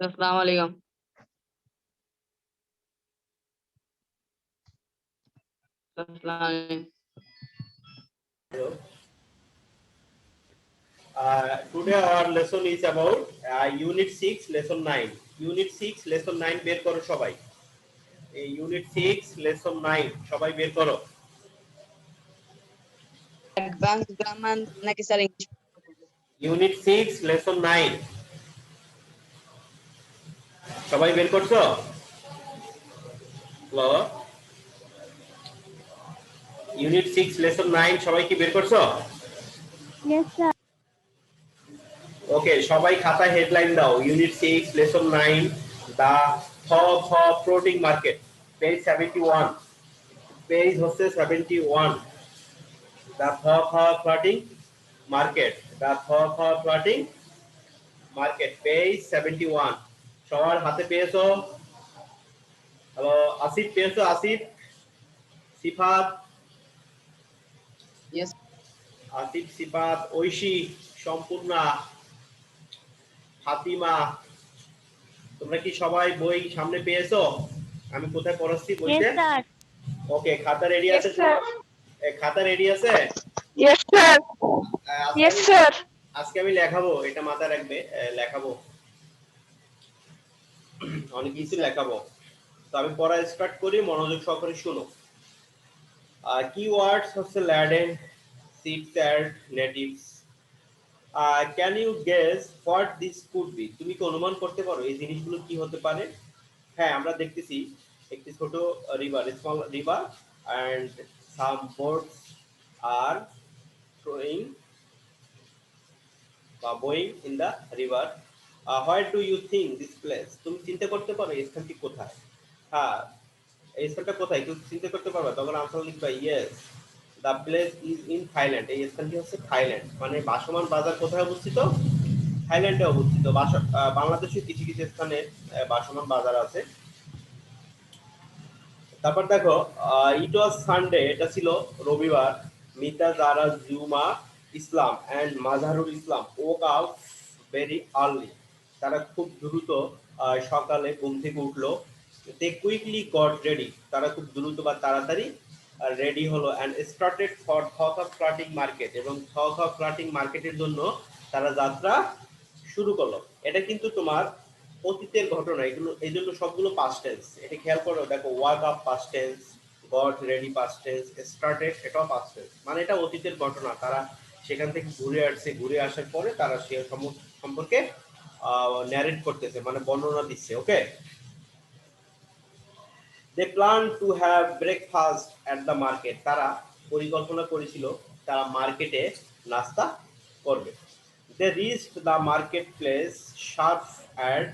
अस्सलाम वालेकुम। अस्सलाम वालेकुम। Today our lesson is about Unit 6, Lesson 9. Unit 6, Lesson 9 বের করো সবাই। এই Unit 6, Lesson 9 সবাই বের করো। Advanced grammar নাকি স্যার ইংলিশ? Unit 6, Lesson 9 সবাই বের করছো? হ্যালো, Unit 6, Lesson 9 সবাই কি বের করছো? Yes, sir. ওকে, সবাই খাতায় হেডলাইন দাও। Unit 6, Lesson 9 the floating market, page 71, page হচ্ছে 71, the floating market, the floating market, page 71 সবার হাতে পেয়েছো? হ্যালো, আসিফ পেয়েছো? আসিফ, সিফাত, Yes. আসিফ, সিফাত, ঐশী, সম্পূর্ণা, ফাতিমা, তোমরা কি সবাই বই সামনে পেয়েছো? আমি কোথায় পড়াচ্ছি Yes, বইতে? sir. ওকে, খাতা রেডি Yes, আছে? sir. খাতা রেডি আছে? Yes, sir. আজকে Yes, আমি sir. আজকে আমি লেখাবো, এটা মাথায় রাখবে। লেখাবো, অনেক কিছু লেখাবো। তো আমি পড়া স্টার্ট করি, মনোযোগ সহকারে শুনো। Keywords হচ্ছে laden, seeds and natives. Can you guess what this could be? তুমি কি অনুমান করতে পারো এই জিনিসগুলো কি হতে পারে? হ্যাঁ, আমরা দেখতেছি একটি ছোট river, small river, and some boats are flowing বা going in the river. Where do you think this place? তুমি চিন্তা করতে পারো এই স্থানটি কোথায়? হ্যাঁ, এই স্থানটা কোথায় কেউ চিন্তা করতে পারবে? তখন আনসার লিখবা yes, the place is in Thailand. এই স্থানটি হচ্ছে থাইল্যান্ড। মানে ভাসমান বাজার কোথায় অবস্থিত? থাইল্যান্ডে অবস্থিত। বাংলাদেশের কিছু কিছু স্থানে ভাসমান বাজার আছে। তারপর দেখো, ইট ওয়াজ সানডে, এটা ছিল রবিবার। Mita, Zara, Juma Islam and Mazharul Islam woke out very early, তারা খুব দ্রুত সকালে ঘুম থেকে উঠলো। দে কুইকলি গট রেডি, তারা খুব দ্রুত বা তাড়াতাড়ি রেডি হলো, অ্যান্ড স্টার্টেড ফর থকা ফ্লাটিং মার্কেট, এবং থকা ফ্লাটিং মার্কেটের জন্য তারা যাত্রা শুরু করলো। এটা কিন্তু তোমার অতীতের ঘটনা, এগুলো এই জন্য সবগুলো পাস্ট টেন্স। এটা খেয়াল করো, দেখো walk up past tense, goat ready past tense, started এটাও পাস্ট টেন্স। মানে এটা অতীতের ঘটনা, তারা সেখান থেকে ঘুরে আসছে, ঘুরে আসার পরে তারা সে সম্পর্কে ন্যারেট করতেছে, মানে বর্ণনা দিচ্ছে। Okay, they plan to have breakfast at the market, তারা পরিকল্পনা করেছিল তারা মার্কেটে নাস্তা করবে। They reached the market place sharp at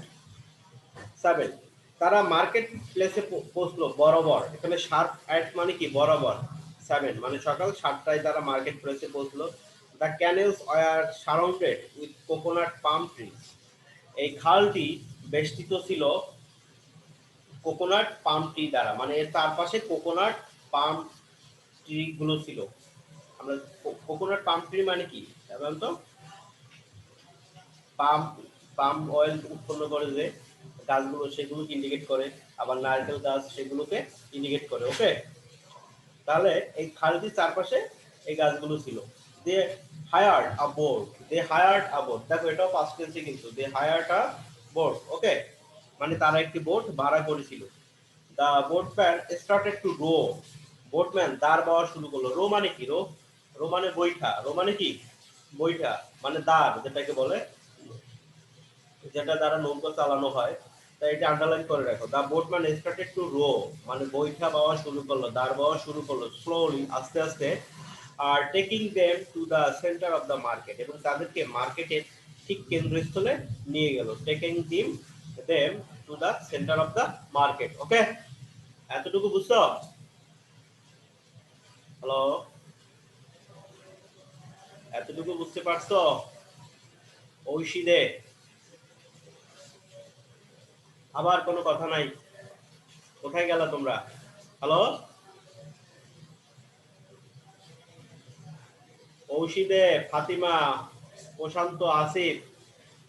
7, তারা মার্কেট প্লেসে পৌঁছলো বরাবর। এখানে শার্প অ্যাট মানে কি? বরাবর। 7 মানে সকাল 7টায় তারা মার্কেট প্লেসে পৌঁছলো। The canals were surrounded with coconut palm trees, এই খালটি বেষ্টিত ছিল কোকোনাট পাম ট্রি দ্বারা, মানে এর চারপাশে কোকোনাট পাম ট্রি গুলো ছিল। আমরা কোকোনাট পাম ট্রি মানে কি সাধারণত? পাম পাম অয়েল উৎপন্ন করে যে গাছগুলো, সেগুলোকে ইন্ডিকেট করে। আবার নারকেল গাছ, সেগুলোকে ইন্ডিকেট করে। ওকে, তাহলে এই খালটির চারপাশে এই গাছগুলো ছিল। They hired a boat, they hired a boat, দেখো এটাও পাস্ট টেন্সে কিন্তু, দে হায়ার্ড আ বোট। ওকে, মানে তারা একটি বোট ভাড়া করেছিল। The boatman started to row, boatman দাঁড় বাওয়া শুরু করলো। রো মানে কি? রো রো মানে বৈঠা। রো মানে কি? বৈঠা, মানে দাঁড়, যেটাকে বলে, যেটা দ্বারা নৌকা চালানো হয়। তাই এটা আন্ডারলাইন করে রাখো। The boatman started to row, মানে বৈঠা বাওয়া শুরু করলো, দাঁড় বাওয়া শুরু করলো, স্লোলি, আস্তে আস্তে। আর taking them to the centre of the market, এবং তাদেরকে মার্কেটের ঠিক কেন্দ্রস্থলে নিয়ে গেল। Taking them to the centre of the market. Okay, এতটুকু বুঝছো? হ্যালো, এতটুকু বুঝতে পারছো? ঐশী দে, আবার কোনো কথা নাই? কোথায় গেলা তোমরা? হ্যালো, ঔষিদে, ফাতিমা, প্রশান্ত, আসিফ,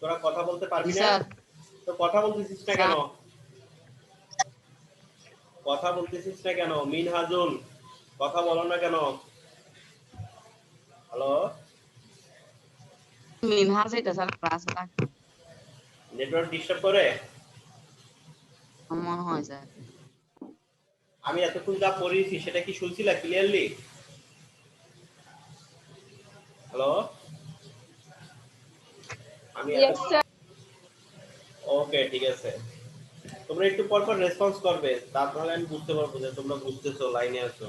তোরা কথা বলতে পারবি না? স্যার তো কথা বলতেছিস না কেন? কথা বলতেছিস না কেন মিনহাজুল? কথা বলো না কেন? হ্যালো, মিনহাজ এটা স্যার ক্লাস লাগে নেটওয়ার্ক ডিস্টার্ব করে? মনে হয় স্যার। আমি এতক্ষণ যা পড়িয়েছি সেটা কি শুনছিলা ক্লিয়ারলি? হ্যালো, আমি Yes, sir. ওকে, ঠিক আছে। তোমরা একটু পর পর রেসপন্স করবে, তাহলে আমি বুঝতে পারবো যে তোমরা বুঝতেছো, লাইনে আছো।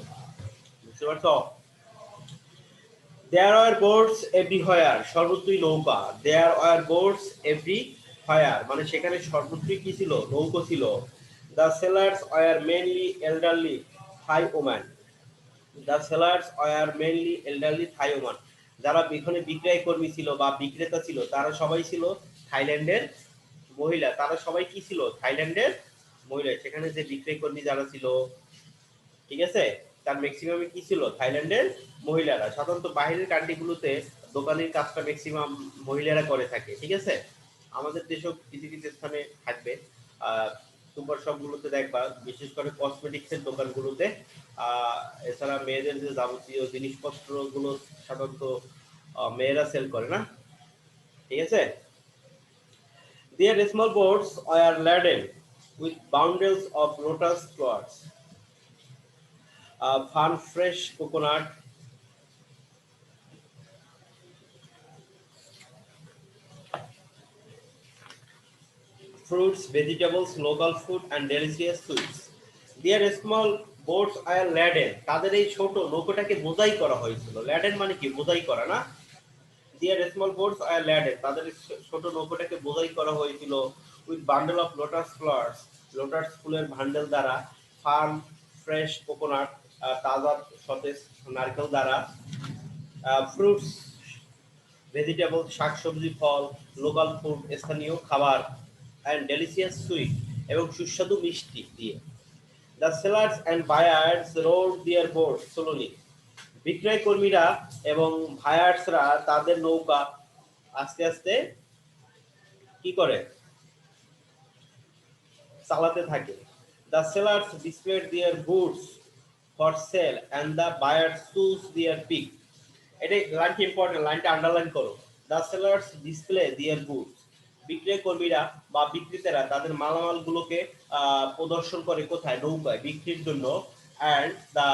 বুঝতে পারছো? There are boats everywhere, সর্বত্রই নৌকা। There are boats everywhere, মানে সেখানে সর্বত্রই কি ছিল? নৌকা ছিল। The sailors were mainly elderly Thai women. The sailors were mainly elderly Thai women. যারা এখানে বিক্রয় কর্মী ছিল বা বিক্রেতা ছিল তারা সবাই ছিল থাইল্যান্ডের মহিলা। তারা সবাই কি ছিল? থাইল্যান্ডের মহিলা। সেখানে যে বিক্রয় কর্মী যারা ছিল, ঠিক আছে, তার ম্যাক্সিমামই কি ছিল? থাইল্যান্ডের মহিলারা। সাধারণত বাইরের কান্ট্রিগুলোতে দোকানের কাজটা ম্যাক্সিমাম মহিলারা করে থাকে, ঠিক আছে। আমাদের দেশেও কিছু কিছু স্থানে থাকবে, সুপার শপগুলোতে দেখবা, বিশেষ করে কসমেটিক্সের দোকানগুলোতে। এছাড়া মেয়েদের যে যাবতীয় জিনিসপত্রগুলো সাধারণত মেয়েরা সেল করে না, ঠিক আছে। Their small boats are laden with bundles of lotus flowers, farm fresh coconut, fruits, vegetables, local food, and delicious sweets. Their small boats are laden. তাদের এই ছোট নৌকাটাকে বোঝাই করা হয়েছিল। laden মানে কি? বোঝাই করা না? Their small boats are laden. তাদের ছোট নৌকাটাকে বোঝাই করা হয়েছিল with bundle of lotus flowers. Lotus ফুলের ভান্ডেল দ্বারা, ফার্ম ফ্রেশ কোকোনাট, তাজা সতেজ নারকেল দ্বারা, ফ্রুটস ভেজিটেবল শাকসবজি ফল, লোকাল ফুড স্থানীয় খাবার, অ্যান্ড ডেলিসিয়াস সুইট এবং সুস্বাদু মিষ্টি দিয়ে। The sellers and buyers rowed their boat slowly. বিক্রয় কর্মীরা এবং ভায়ার্সরা তাদের নৌকা আস্তে আস্তে কি করে? চালাতে থাকে। দ্য সেলার্স ডিসপ্লেড দিয়ার goods for sale and the buyers choose দিয়ার পিক। এটা লাইনটি ইম্পর্টেন্ট, লাইনটা আন্ডারলাইন করো। দ্য সেলার্স ডিসপ্লে দিয়ার গুডস, বিক্রয় কর্মীরা বা বিক্রেতারা তাদের মালামালগুলোকে প্রদর্শন করে কোথায়? নৌকায় বিক্রির জন্য। অ্যান্ড দ্য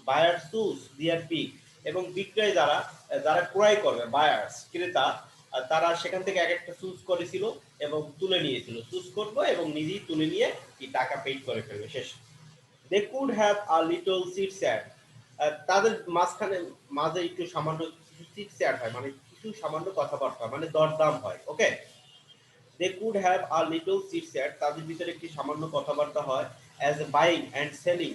বায়ার্স চুজ দিয়ার পিক, এবং বিক্রয় যারা যারা ক্রয় করবে, বায়ার্স ক্রেতা, তারা সেখান থেকে এক একটা চুজ করেছিল এবং তুলে নিয়েছিল। চুজ করবো এবং নিজেই তুলে নিয়ে কি টাকা পেইড করে ফেলবে, শেষ। They could have a little chit chat. তাদের মাঝে একটু সামান্য চিট চ্যাট হয়, মানে কিছু সামান্য কথাবার্তা, মানে দরদাম হয়। Okay, they could have a little chit chat, তাদের ভিতরে একটি সামান্য কথাবার্তা হয়। As a buying and selling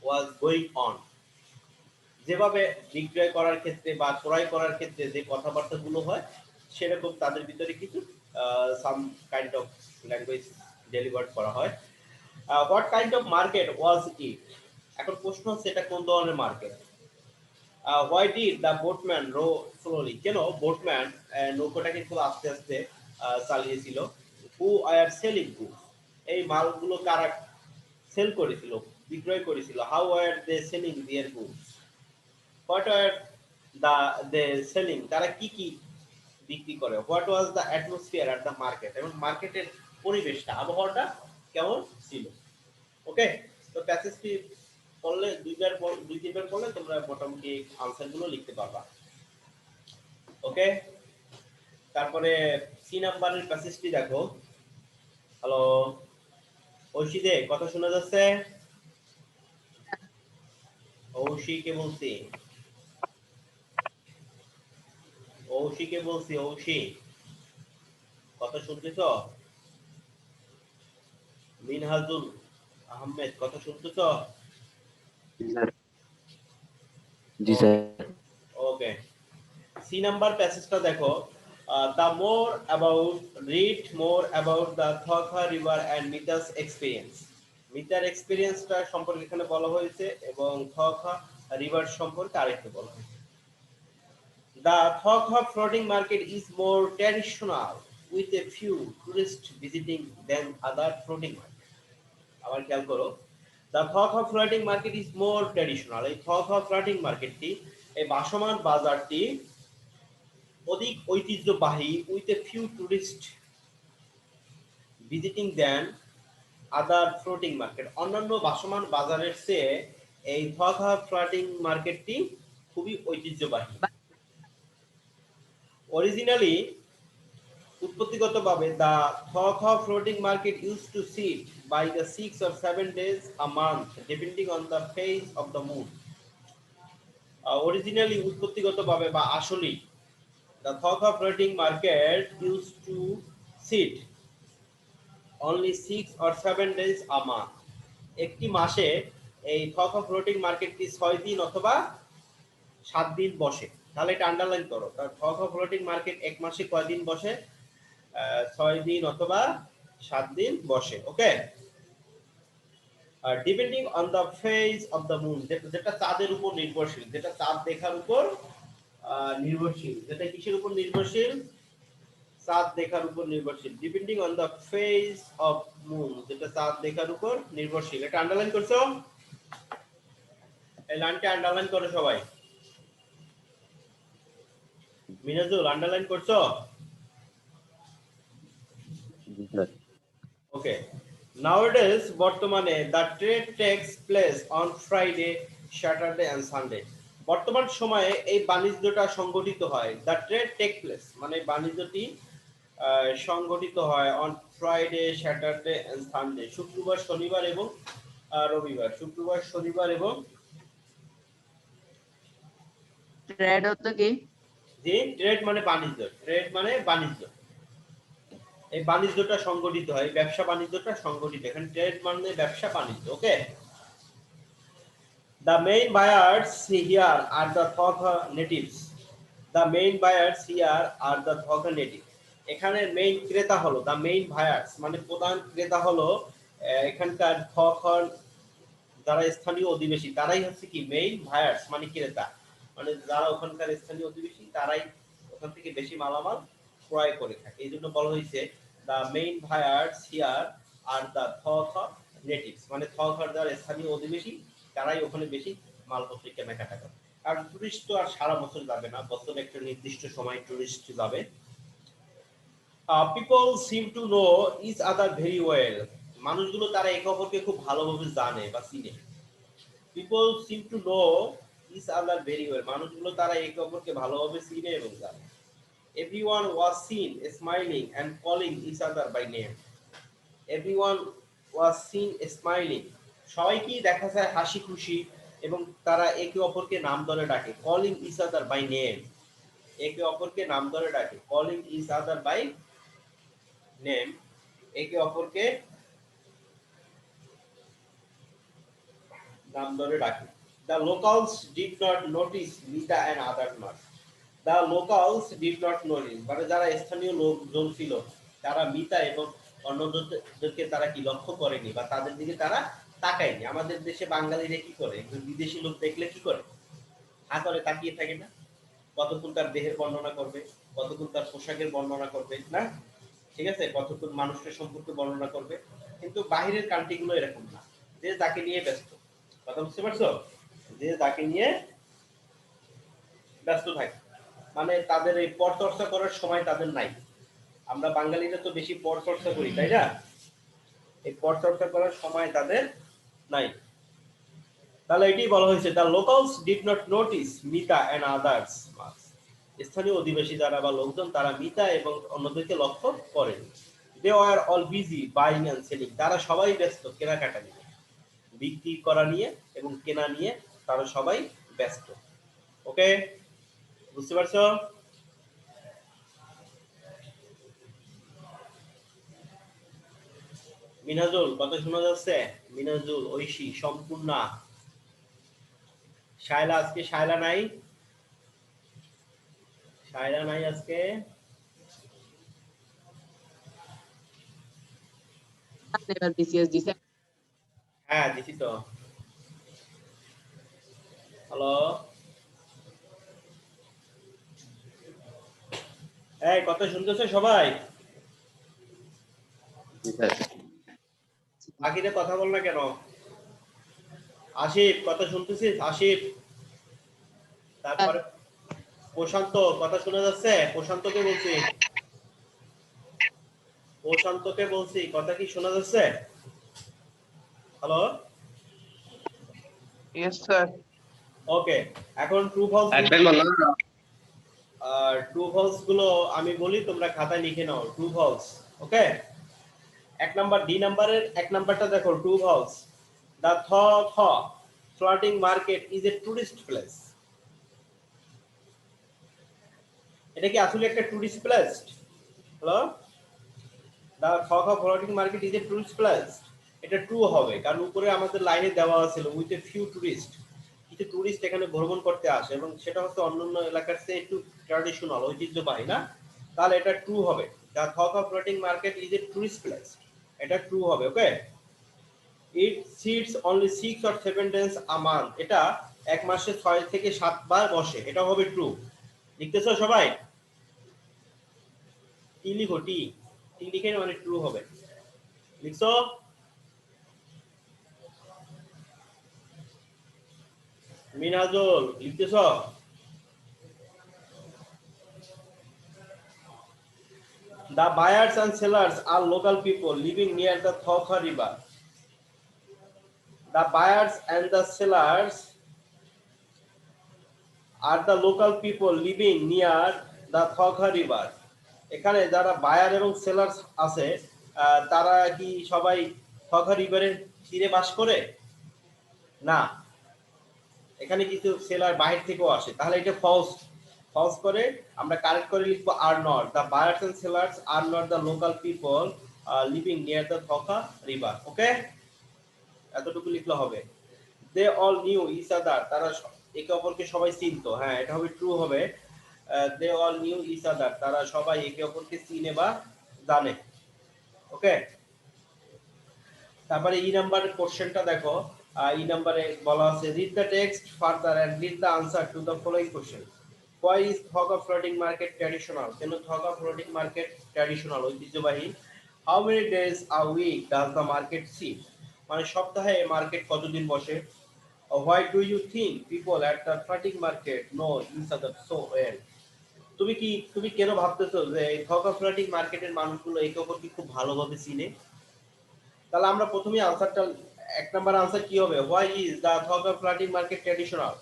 was going on, যেভাবে বিক্রয় করার ক্ষেত্রে বা ক্রয় করার ক্ষেত্রে যে কথাবার্তাগুলো হয়, সেরকম তাদের ভিতরে কিছু some kind of language delivered করা হয়। What kind of market was it? এখন প্রশ্ন হচ্ছে এটা কোন ধরনের মার্কেট? Why did the boatman row slowly? কেন বোটম্যান নৌকাটাকে খুব আস্তে আস্তে চালিয়েছিল? Who are selling goods? এই মালগুলো কারা সেল করেছিল, বিক্রয় করেছিল? How are they selling their goods? What are they selling? তারা কি কি বিক্রি করে? What was the atmosphere at the market? এবং মার্কেটের পরিবেশটা, আবহাওয়াটা কেমন ছিল? ওকে, তো প্যাসেজটি পড়লে দুই তিনবার পড়লে তোমরা মোটামুটি আনসার গুলো লিখতে পারবা। ওকে, তারপরে সি নাম্বারের প্যাসেজটি দেখো। হ্যালো ঐশীদে, কথা শোনা যাচ্ছে? ঐশীকে বলছি, ঐশীকে বলছি, ঐশী কথা শুনতেছ? মিনহাজুল আহমেদ কথা শুনতেছ? জি স্যার। ওকে, সি নাম্বার প্যাসেজটা দেখো। The more about read more about the Tha Kha river and Mita's experience. মিতার এক্সপিরিয়েন্সটা সম্পর্কে এখানে বলা হয়েছে এবং থখা রিভার সম্পর্কে আরেকটু বলা হয়েছে। The Tha Kha floating market is more traditional with a few tourists visiting than other floating market. আবার খেয়াল করো, the Thokha floating market is more traditional. এই Thokha floating মার্কেটটি, এই ভাসমান বাজারটি অধিক ঐতিহ্যবাহী with a few tourists visiting than other floating market. অন্যান্য ভাসমান বাজারের চেয়ে এই Thokha floating মার্কেটটি খুবই ঐতিহ্যবাহী। Originally, উৎপত্তিগতভাবে the Thokha floating market used to sit by the 6 or 7 days a month depending on the phase of the moon. Originally, উৎপত্তিগতভাবে বা আসলেই the Thokha floating market used to sit only 6 or 7 days a month. একটি মাসে এই Thokha floating মার্কেটটি 6 দিন অথবা 7 দিন বসে। তাহলে এটা আন্ডারলাইন করো। কারণ Thokha floating মার্কেট এক মাসে কয় দিন বসে? 6 দিন অথবা 7 দিন বসে। Okay, depending on the phase of the moon, যেটা চাঁদের উপর নির্ভরশীল, যেটা চাঁদ দেখার উপর নির্ভরশীল, যেটা কিসের উপর নির্ভরশীল? চাঁদ দেখার উপর নির্ভরশীল। Depending on the phase of moon, যেটা চাঁদ দেখার উপর নির্ভরশীল। এটা আন্ডারলাইন করছো? এই লাইনটা আন্ডারলাইন করো সবাই। মিনাজুল আন্ডারলাইন করছো? জি স্যার। ওকে, nowadays বর্তমানে the trade takes place on Friday, Saturday and Sunday. বর্তমান সময়ে এই বাণিজ্যটা সংগঠিত হয়। the trade take place মানে বাণিজ্যটি সংগঠিত হয় on Friday, Saturday and Sunday, শুক্রবার, শনিবার এবং রবিবার। শুক্রবার, শনিবার এবং ট্রেড হতো কি? যে ট্রেড মানে বাণিজ্য, ট্রেড মানে বাণিজ্য। এই বাণিজ্যটা সংগঠিত হয়, ব্যবসা বাণিজ্যটা সংগঠিত। এখানে ট্রেড মানে ব্যবসা বাণিজ্য। ওকে, the main buyers here are the Thokha natives. The main buyers here are the Thokha natives. এখানে মেইন ক্রেতা হলো the main buyers মানে প্রধান ক্রেতা হলো এখানকার Thokha যারা স্থানীয় অধিবাসী, তারাই হচ্ছে কি মেইন বায়ার্স মানে ক্রেতা, মানে যারা ওখানকার স্থানীয় অধিবাসী তারাই ওখান থেকে বেশি মালামাল ক্রয় করে থাকে। এই জন্য বলা হয়েছে the main buyers here are the Thokha natives, মানে Thokha যারা স্থানীয় অধিবাসী তারাই ওখানে বেশি মালপত্র কেনাকাটা করে। আর টুরিস্ট তো আর সারা বছর যাবে না, বছরে একটা নির্দিষ্ট সময় টুরিস্ট যাবে। people seem to know each other very well. মানুষগুলো তারা একে অপরকে খুব ভালোভাবে জানে বা চিনে। people seem to know each other very well. মানুষগুলো তারা একে অপরকে ভালোভাবে চিনে এবং জানে। everyone was seen smiling and calling each other by name. everyone was seen smiling, সবাইকেই দেখা যায় হাসি খুশি এবং তারা একে অপরকে নাম ধরে ডাকে। calling each other by name, একে অপরকে নাম ধরে ডাকে। calling each other by name, একে অপরকে নাম ধরে ডাকে। the locals did not notice Mita and others much. the locals did not notice মানে যারা স্থানীয় লোকজন ছিল তারা মিতা এবং অন্যদেরকে তারা কি লক্ষ্য করেনি বা তাদের দিকে তারা তাকায়নি। আমাদের দেশে বাঙালিরা কি করে, একজন বিদেশি লোক দেখলে কি করে, হা করে তাকিয়ে থাকে না? কতক্ষণ তার দেহের বর্ণনা করবে, কতক্ষণ তার পোশাকের বর্ণনা করবে না, ঠিক আছে, কতক্ষণ মানুষের সম্পর্কে বর্ণনা করবে। কিন্তু বাহিরের কান্ট্রিগুলো এরকম না, যে যাকে নিয়ে ব্যস্ত। কথা বুঝতে পারছো? যে যাকে নিয়ে ব্যস্ত থাকে, মানে তাদের এই পরচর্চা করার সময় তাদের নাই। আমরা বাঙালিরা তো বেশি পরচর্চা করি, তাই না? এই পরচর্চা করার সময় তাদের নাই। তাহলে এটাই বলা হয়েছে the locals did not notice Mita and others much. স্থানীয় অধিবাসী যারা বা লোকজন তারা মিতা এবং অন্যদেরকে লক্ষ্য করেনি। they were all busy buying and selling. তারা সবাই ব্যস্ত কেনাকাটা নিয়ে, বিক্রি করা নিয়ে এবং কেনা নিয়ে তারা সবাই ব্যস্ত। ওকে, বুঝতে পারছো? মিনাজুল কথা শোনা যাচ্ছে? মিনাজুল, ঐশী, সম্পূর্ণা, শায়লা, আজকে শায়লা নাই? শায়লা নাই আজকে? এবার বিসিএস দিছে। হ্যাঁ দিছি তো। হ্যালো, এই কথা শুনতেছো সবাই? জি স্যার। বাকিরা কথা বল না কেন? আশিফ কথা শুনতেছিস? আশিফ, তারপরে প্রশান্ত কথা শোনা যাচ্ছে? প্রশান্তকে বলছি, প্রশান্তকে বলছি, কথা কি শোনা যাচ্ছে? Hello, Yes, sir. ওকে। এখন ট্রু ফলস ট্রু ফলস গুলো আমি বলি, তোমরা খাতায় লিখে নাও। ট্রু ফলস, ওকে। এক নাম্বার, ডি নাম্বারের এক নাম্বারটা দেখো, true false. The floating market is a tourist place. এটা কি আসলে একটা tourist place? Hello, the floating market is a tourist place. এটা ট্রু হবে, কারণ উপরে আমাদের লাইনে দেওয়া ছিল উইথ এ ফিউ টুরিস্ট, কিছু টুরিস্ট এখানে ভ্রমণ করতে আসে, এবং সেটা হচ্ছে অন্যান্য এলাকার চেয়ে একটু ট্র্যাডিশনাল, ঐতিহ্যবাহী না? তাহলে এটা ট্রু হবে। The floating market is a tourist place, এটা ট্রু হবে, ওকে। ইট seats only 6 or 7 days a month, এটা এক মাসে 6 থেকে 7 বার বসে, এটা হবে ট্রু। লিখতেছো সবাই? টি লিখো, টি টি লিখে মানে ট্রু হবে। লিখছো? Minajul লিখতেছো? The buyers and sellers are local people living near the Thokha river. The buyers and the sellers are the local people living near the Thokha river. এখানে যারা বায়ার এবং সেলার্স আছে, তারা কি সবাই থখা রিভারের তীরে বাস করে? না, এখানে কিছু সেলার বাহির থেকেও আসে, তাহলে এটা ফলস। ফলস করে আমরা কারেক্ট করে লিখবো are not. The buyers and sellers are not the local people living near the Tha Kha river, okay. এতটুকু লিখলে হবে। They all knew each other, তারা একে অপরকে সবাই চিনতো, হ্যাঁ এটা হবে ট্রু হবে। They all knew each other, তারা সবাই একে অপরকে চিনে বা জানে, ওকে। তারপরে ই নাম্বার কোশ্চেনটা দেখো। ই নাম্বারে বলা আছে read the text further and read the answer to the following question. Why is Tha Kha floating market traditional? কেন থগা ফ্লোটিং মার্কেট ট্র্যাডিশনাল, ঐতিহ্যবাহী? How many days a week does the market sit? মানে সপ্তাহে market কতদিন বসে? Why do you think people at the floating market know each other so well? তুমি কেন ভাবতেছো যে এই থগা ফ্লোটিং মার্কেটের মানুষগুলো একে অপরকে খুব ভালোভাবে চিনে? তাহলে আমরা প্রথমেই আনসারটা, এক নাম্বার আনসার কি হবে? Why is the Tha Kha floating market traditional?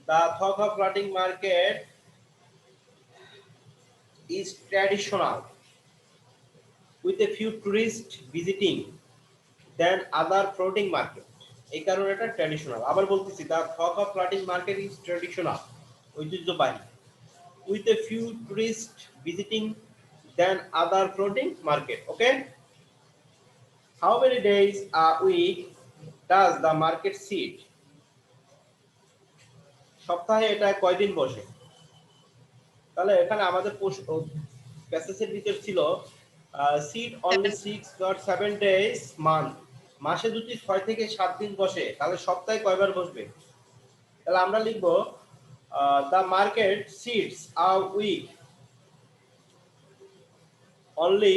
The Tha Kha floating market is traditional with a few tourists visiting than other floating market, এই কারণে এটা ট্র্যাডিশনাল। আবার বলতেছি, the Thokha floating market is traditional, ঐতিহ্যবাহী, with a few tourists visiting than other floating market, okay. How many days a week does the market sit? সপ্তাহে এটা কয়দিন বসে? তাহলে এখানে আমাদের প্যাসেজের ভিতর ছিল sit only 6 or 7 days month, মাসে যদি 6 থেকে 7 দিন বসে, তাহলে সপ্তাহে কয়বার বসবে? তাহলে আমরা লিখব the market sits a week only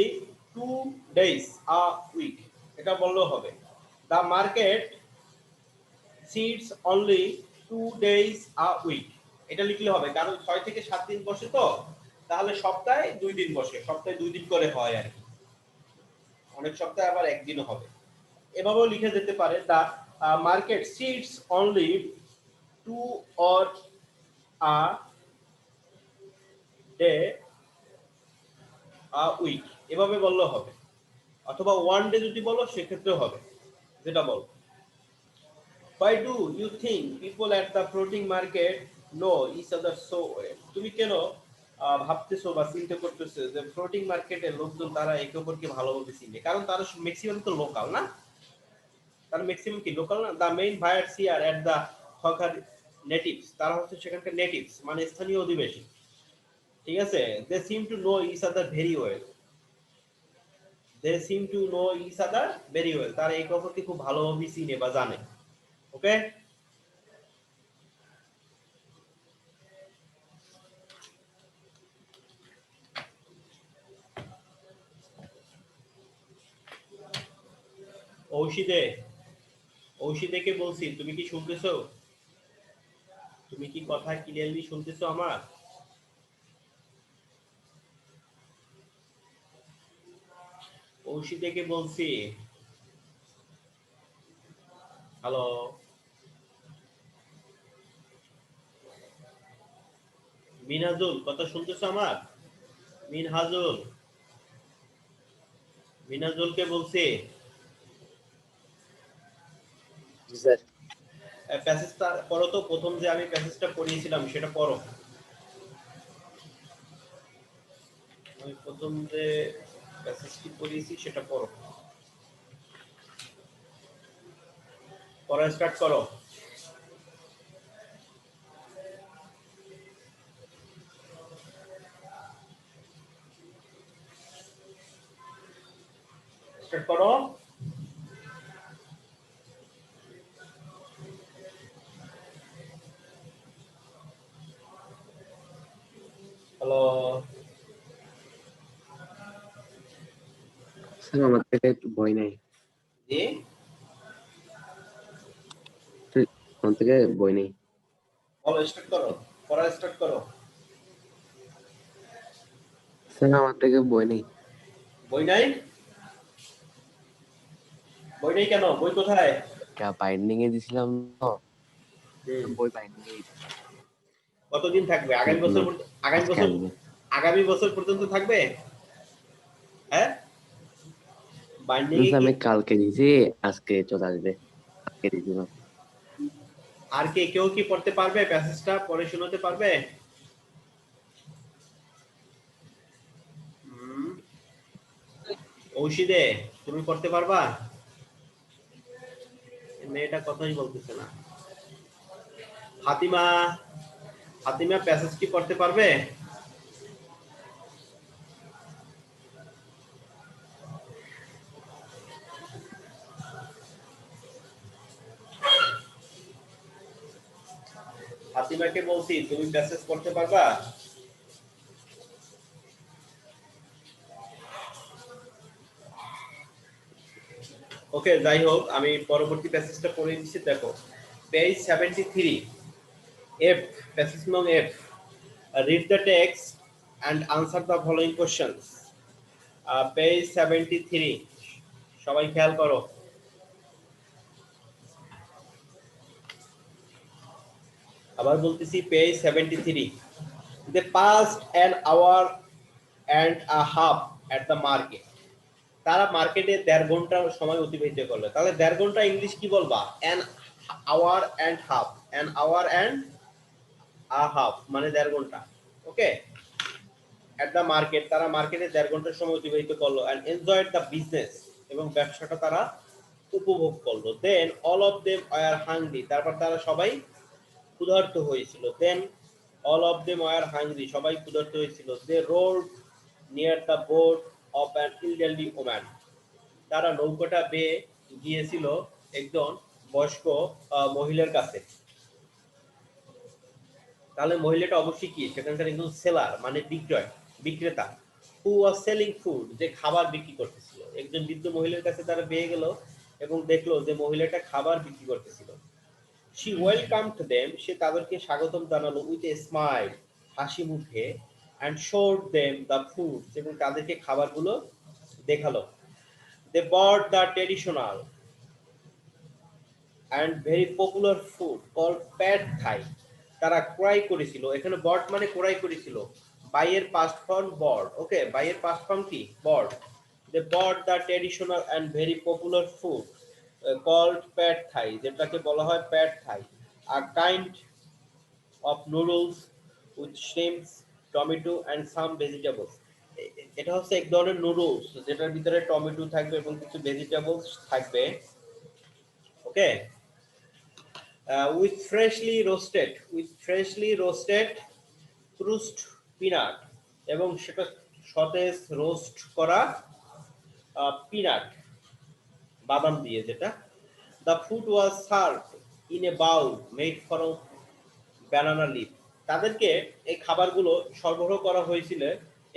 2 days a week, এটা বললেও হবে। The market sits only 2 days a week, এটা লিখলে হবে, কারণ 6 থেকে 7 দিন বসে তো, তাহলে সপ্তাহে 2 দিন বসে, সপ্তাহে 2 দিন করে হয় আর কি, অনেক সপ্তাহে আবার একদিনও হবে। এভাবেও লিখে যেতে পারে the market sits only 2 or a day a week, এভাবে বললেও হবে, অথবা ওয়ান ডে যদি বলো সেক্ষেত্রেও হবে, যেটা বল। Why do you think people at the floating market know each other so well? তুমি কেন ভাবতেছো বা চিন্তা করতেছো যে ফ্লোটিং মার্কেটের লোকজন তারা একে অপরকে ভালোভাবে চিনে? কারণ তারা ম্যাক্সিমাম তো লোকাল না, তারা ম্যাক্সিমাম কি লোকাল না? The main buyers here at the Tha Kha are natives, তারা হচ্ছে সেখানকার নেটিভস, মানে স্থানীয় অধিবাসী, ঠিক আছে। They seem to know each other very well, they seem to know each other very well, তারা একে অপরকে খুব ভালোভাবে চিনে বা জানে, ওকে। ঔষিদেকে বলছি, তুমি কি শুনতেছো? তুমি কি কথা ক্লিয়ারলি শুনতেছো আমার? ঔষিদেকে বলছি। হ্যালো, মিনহাজুল কথা শুনতেছো আমার? মিনহাজুল, মিনহাজুলকে বলছি। জি স্যার। প্যাসেজটা পড়ো তো, প্রথম যে আমি প্যাসেজটা পড়িয়েছিলাম সেটা পড়ো। আমি প্রথম যে প্যাসেজটি পড়িয়েছি সেটা পড়ো, পড়া স্টার্ট করো। স্টার্ট করো। হ্যালো, স্যার আমার থেকে একটু ভয় নেই। জি আমার থেকে বই নেই। বলো, স্টার্ট করো, পড়া স্টার্ট করো। স্যার আমার থেকে বই নেই। বই নাই? বই নেই কেন? বই কোথায়? বাইন্ডিং এ দিছিলাম তো, হুম। বই বাইন্ডিং এ কতদিন থাকবে? আগামী বছর আগামী আজকে বছর আসবে। আগামী বছর পর্যন্ত থাকবে? হ্যাঁ, বাইন্ডিং এ স্যার কি? আমি কালকে দিছি, আজকে চলে আসবে। আজকে দিছিলাম। আর কে কেউ কি পড়তে পারবে? প্যাসেজটা পড়ে শোনাতে পারবে? হুম, ঔষিদে তুমি পড়তে পারবা? মেয়েটা কথাই বলতেছে না। ফাতিমা, ফাতিমা প্যাসেজ কি পড়তে পারবে? ফাতিমাকে বলছি, তুমি প্যাসেজ পড়তে পারবা? ওকে, যাই হোক, আমি পরবর্তী প্যাসেজটা পড়ে দিচ্ছি, দেখো। পেজ 73, এফ, প্যাসেজ নং F. Read the text and answer the following questions. Page 73, সবাই খেয়াল করো। আবার বলতেছি, page 73। They passed an hour and a half at the market. তারা মার্কেটে 1.5 ঘন্টা সময় অতিবাহিত করলো। তাহলে 1.5 ঘন্টা ইংলিশ কি বলবা? an hour and half, an hour and a half মানে 1.5 ঘন্টা। ওকে, at the market, তারা মার্কেটে 1.5 ঘন্টা সময় অতিবাহিত করলো and enjoyed the business, এবং ব্যবসাটা তারা উপভোগ করলো। then all of them were hungry, তারপর তারা সবাই ক্ষুধার্ত হয়েছিল। then all of them were hungry, সবাই ক্ষুধার্ত হয়েছিল। they rowed near the boat of an elderly woman, তারা নৌকাটা বেয়ে গিয়েছিল একজন বয়স্ক মহিলার কাছে। তাহলে মহিলাটা অবশ্যই কি সেখানকার একজন সেলার মানে বিক্রেতা। হু ওয়াজ সেলিং ফুড, যে খাবার বিক্রি করতেছিল। একজন বৃদ্ধ মহিলার কাছে তারা পেয়ে গেল এবং দেখলো যে মহিলাটা খাবার বিক্রি করতেছিল। শি ওয়েলকামড দেম, সে তাদেরকে স্বাগতম জানালো উইথ এ স্মাইল, হাসি মুখে, and showed them the food, এবং তাদেরকে খাবারগুলো দেখালো। They bought the traditional and very popular food called pad Thai, তারা ক্রয় করেছিল। এখানে বট মানে ক্রয় করেছিল। বাইয়ের পাস্ট ফর্ম বট। ওকে, বাইয়ের পাস্ট ফর্ম কি? Bought. They bought the traditional and very popular food called pad Thai, যেটাকে বলা হয় pad Thai, a kind of noodles with shrimps, tomato and some vegetables. এটা হচ্ছে এক ধরনের নুডলস যেটার ভিতরে টমেটো থাকবে এবং কিছু ভেজিটেবলস থাকবে। ওকে, with freshly roasted crushed peanut, এবং সেটা সতেজ রোস্ট করা পিনাট, বাদাম দিয়ে যেটা। the food was served in a bowl made from banana leaf, তাদেরকে এই খাবারগুলো সরবরাহ করা হয়েছিল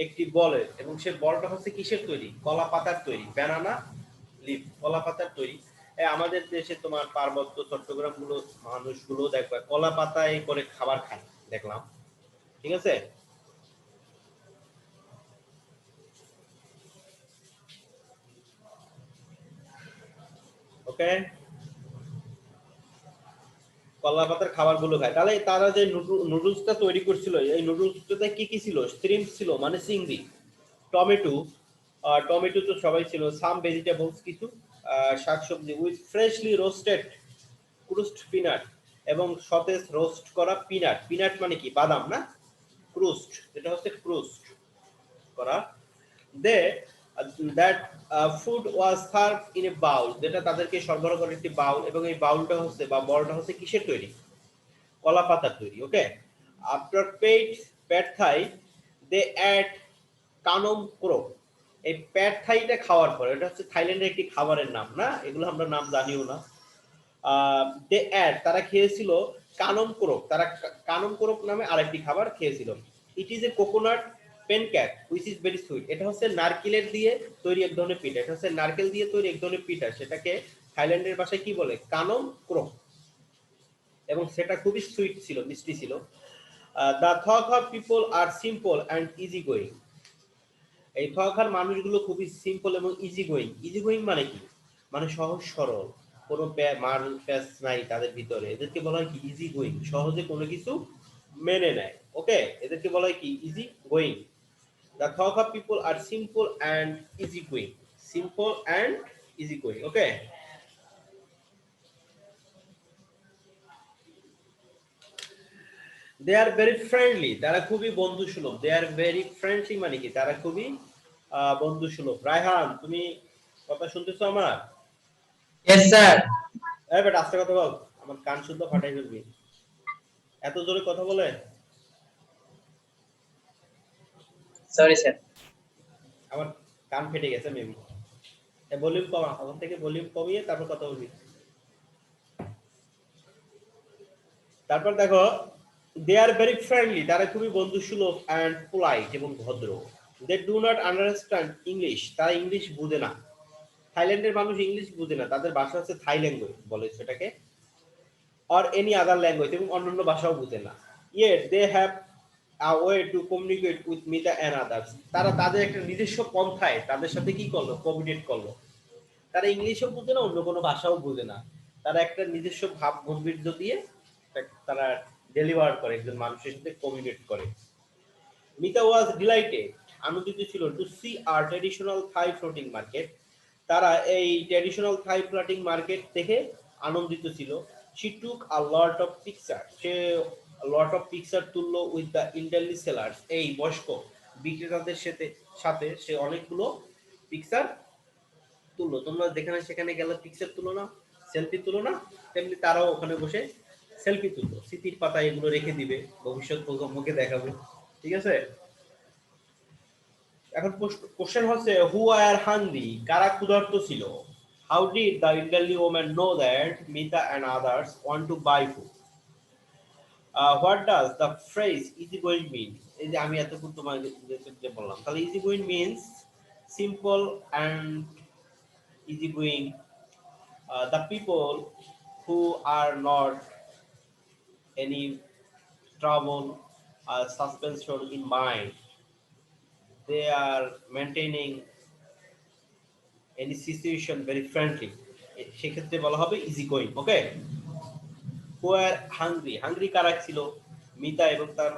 একটি বলে, এবং সেই বলটা হচ্ছে কিসের তৈরি? কলা পাতার তৈরি, ব্যানানা লিফ, কলা পাতার তৈরি। আমাদের দেশে তোমার পার্বত্য চট্টগ্রাম গুলো মানুষগুলো দেখবা কলা পাতায় করে খাবার খায় দেখলাম, ঠিক আছে। ওকে, কলা পাতার খাবারগুলো খায়। তাহলে তারা যে নুডলসটা তৈরি করছিল, এই নুডলসটাতে কি কি ছিল? শ্রিম্প ছিল মানে চিংড়ি, টমেটো, টমেটো তো সবাই ছিল, সাম ভেজিটেবলস কিছু শাকসবজি উইথ ফ্রেশলি রোস্টেড ক্রুস্ট পিনাট, এবং সতেজ রোস্ট করা পিনাট। পিনাট মানে কি? বাদাম না? ক্রুস্ট, এটা হচ্ছে ক্রুস্ট করা। They that food was serve in a bowl, যেটা তাদেরকে সরবরাহ করে একটি বাউল, এবং এই বাউলটা হচ্ছে বা বলটা হচ্ছে কিসের তৈরি? কলা পাতার তৈরি। ওকে, আফটার প্যাড থাই দে অ্যাড কানম ক্রো, এই প্যাড থাইটা খাওয়ার পরে, এটা হচ্ছে থাইল্যান্ডের একটি খাবারের নাম না, এগুলো আমরা নাম জানিও না। দে অ্যাড, তারা খেয়েছিল কানম ক্রোক, তারা কানম ক্রোক নামে আরেকটি খাবার খেয়েছিল। It is a coconut pancake which is very sweet, এটা হচ্ছে নারকেলের দিয়ে তৈরি এক ধরনের পিঠা, এটা হচ্ছে নারকেল দিয়ে তৈরি এক ধরনের পিঠা, সেটাকে থাইল্যান্ডের ভাষায় কি বলে? কানম ক্রোক, এবং সেটা খুবই সুইট ছিল, মিষ্টি ছিল। The Tha Kha people are simple and easy going, এই থখার মানুষগুলো খুবই সিম্পল এবং ইজি গোয়িং। ইজি গোয়িং মানে কি? মানে সহজ সরল, কোনো মার প্যাচ নাই তাদের ভিতরে, এদেরকে বলা হয় কি? ইজি গোয়িং, সহজে কোনো কিছু মেনে নেয়। ওকে, এদেরকে বলা হয় কি? Easy going. The Tha Kha people are simple and easy going, simple and easy going. Okay, they are very friendly, তারা খুবই বন্ধু সুলভ। দে আর ভেরি ফ্রেন্ডলি মানে কি? তারা খুবই বন্ধু সুলভ। রায়হান, তুমি কথা শুনতেছো আমার? Yes, sir. এই বেটা আস্তে কথা বল, আমার কান শুদ্ধ ফাটাই ফেলবি, এত জোরে কথা বলে। Sorry, sir. আমার কান ফেটে গেছে মেবি। ভলিউম কমা, ওখান থেকে ভলিউম কমিয়ে তারপর কথা বলবি। তারপর দেখো, দে আর ভেরি ফ্রেন্ডলি, তারা খুবই বন্ধু সুলভ, অ্যান্ড পোলাইট, এবং ভদ্র। They do not understand English, তারা ইংলিশ বুঝে না। থাইল্যান্ডের মানুষ ইংলিশ বুঝে না, তাদের ভাষা হচ্ছে থাই ল্যাঙ্গুয়েজ বলে সেটাকে, অর এনি আদার ল্যাঙ্গুয়েজ, এবং অন্যান্য ভাষাও বুঝে না। Yet they have a way to communicate with Mita and others, তারা তাদের একটা নিজস্ব পন্থায় তাদের সাথে কি করলো? কমিউনিকেট করলো। তারা ইংলিশও বুঝে না, অন্য কোনো ভাষাও বুঝে না, তারা একটা নিজস্ব ভাব গম্ভীর্য দিয়ে তারা ডেলিভার করে, একজন মানুষের সাথে কমিউনিকেট করে। মিতা ওয়াজ ডিলাইটেড, আনন্দিত ছিল, টু সি আর ট্র্যাডিশনাল থাই ফ্লোটিং মার্কেট, তারা এই ট্র্যাডিশনাল থাই ফ্লোটিং মার্কেট দেখে আনন্দিত ছিল। She took a lot of picture, say lot of picture তুললো উইথ দ্য ইন্টারলি সেলার্স, এই বয়স্ক বিক্রেতাদের সাথে সাথে সে অনেকগুলো পিকচার তুললো। তোমরা যেখানে সেখানে গেলে পিকচার তুলো না, সেলফি তুলো না, তেমনি তারাও ওখানে বসে সেলফি তুললো, স্মৃতির পাতায় এগুলো রেখে দিবে, ভবিষ্যৎ প্রজন্মকে দেখাবে। ঠিক আছে, এখন কোশ্চেন হচ্ছে হু আর হাংরি, কারা ক্ষুধার্ত ছিল? How did the elderly woman know that Mita and others want to buy food? What does the phrase easy going mean? এই যে আমি এতক্ষণ তোমাকে বললাম, তাহলে easy going means simple and easy going, the people who are not any trouble or suspension in mind, they are maintaining any situation very friendly, সেক্ষেত্রে বলা হবে easy going. Okay, who are hungry, hungry কারা ছিল? মিতা এবং তার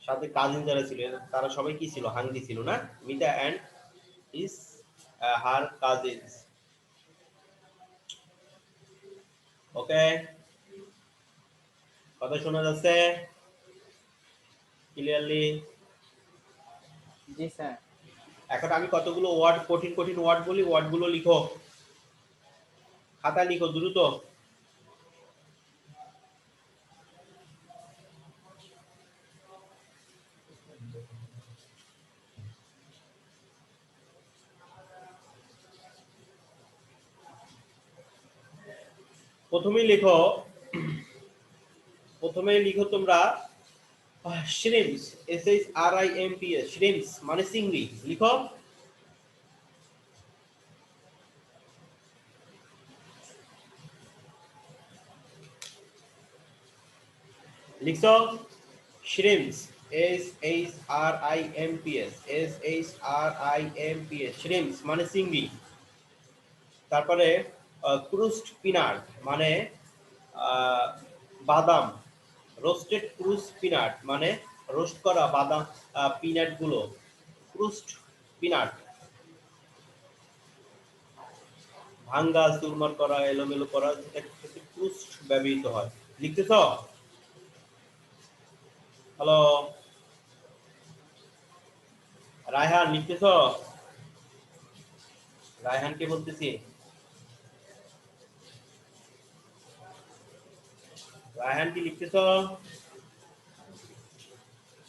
সাথে cousin যারা ছিল তারা সবাই কি ছিল? হাংরি ছিল না? Mita and is her cousins. Okay, কথা শোনা যাচ্ছে ক্লিয়ারলি? Yes, sir. এখন আমি কতগুলো ওয়ার্ড, কঠিন কঠিন ওয়ার্ড বলি, ওয়ার্ডগুলো লিখো, খাতায় লিখো দ্রুত। প্রথমেই লিখো তোমরা শ্রিমস, SHRIMPS, শ্রিমস মানে চিংড়ি, লিখো। লিখছো shrimps shrimps shrimps মানে চিংড়ি। তারপরে ক্রুস্ট পিনাট মানে বাদাম, রোস্টেড ক্রুস্ট পিনাট মানে রোস্ট করা বাদাম পিনাট গুলো, ক্রুস্ট পিনাট। ভাঙ্গা চুরমার করা এলোমেলো করা যেটা ক্রুস্ট ব্যবহৃত হয়। লিখতেছ? হ্যালো রায়হান লিখতেছ? রায়হানকে বলতেছি, রায়হান কি লিখতেছ?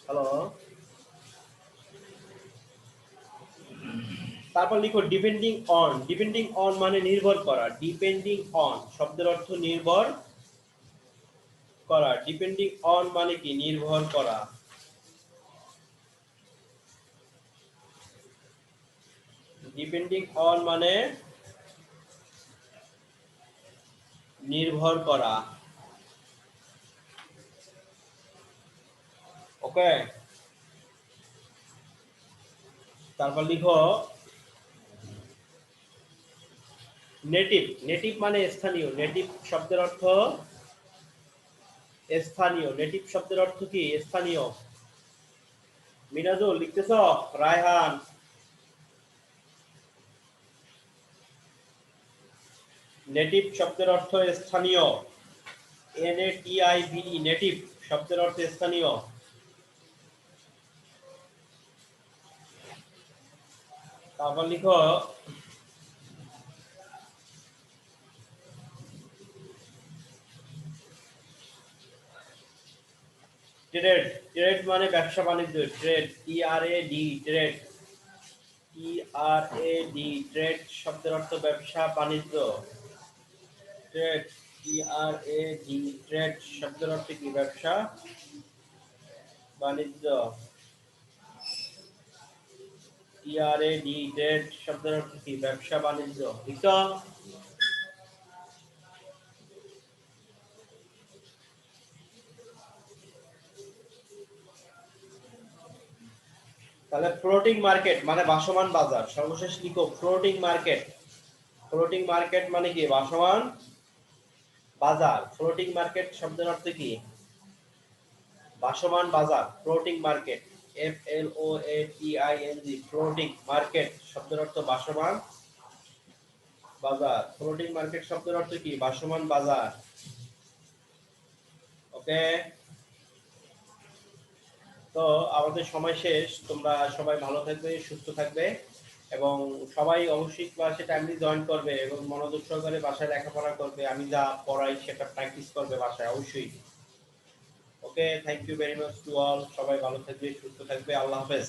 হ্যালো। তারপর লিখো ডিপেন্ডিং অন। ডিপেন্ডিং অন মানে নির্ভর করা। ডিপেন্ডিং অন শব্দের অর্থ নির্ভর করা। ডিপেন্ডিং অন মানে কি? নির্ভর করা। ডিপেন্ডিং অন মানে নির্ভর করা। ওকে, তারপর লিখো নেটিভ। নেটিভ মানে স্থানীয়। নেটিভ শব্দের অর্থ স্থানীয়। নেটিভ শব্দের অর্থ কি? স্থানীয়। মিনাজুল লিখতেছ? রায়হান নেটিভ শব্দের অর্থ স্থানীয়। NATIVE নেটিভ শব্দের অর্থ স্থানীয়। তারপর লিখো ট্রেড। ট্রেড মানে ব্যবসা বাণিজ্য। Trade TRAD trade TRAD trade শব্দের অর্থ ব্যবসা বাণিজ্য। ট্রেড TRAD ট্রেড শব্দের অর্থ কি? ব্যবসা বাণিজ্য। TRAD ট্রেড শব্দের অর্থ কি? ব্যবসা বাণিজ্য। ঠিক তো? তাহলে ফ্লোটিং মার্কেট মানে ভাসমান বাজার। সর্বশেষ লিখো ফ্লোটিং মার্কেট। ফ্লোটিং মার্কেট মানে কি? ভাসমান বাজার। ফ্লোটিং মার্কেট শব্দের অর্থ কি? ভাসমান বাজার। Floating market FLOATING floating market শব্দের অর্থ ভাসমান বাজার। ফ্লোটিং মার্কেট শব্দের অর্থ কি? ভাসমান বাজার। ওকে, তো আমাদের সময় শেষ। তোমরা সবাই ভালো থাকবে, সুস্থ থাকবে এবং সবাই অবশ্যই ক্লাসে টাইমলি জয়েন করবে এবং মনোযোগ সহকারে বাসায় লেখাপড়া করবে। আমি যা পড়াই সেটা প্র্যাকটিস করবে বাসায় অবশ্যই। Okay, thank you very much to all. সবাই ভালো থাকবে, সুস্থ থাকবে। আল্লাহ হাফেজ।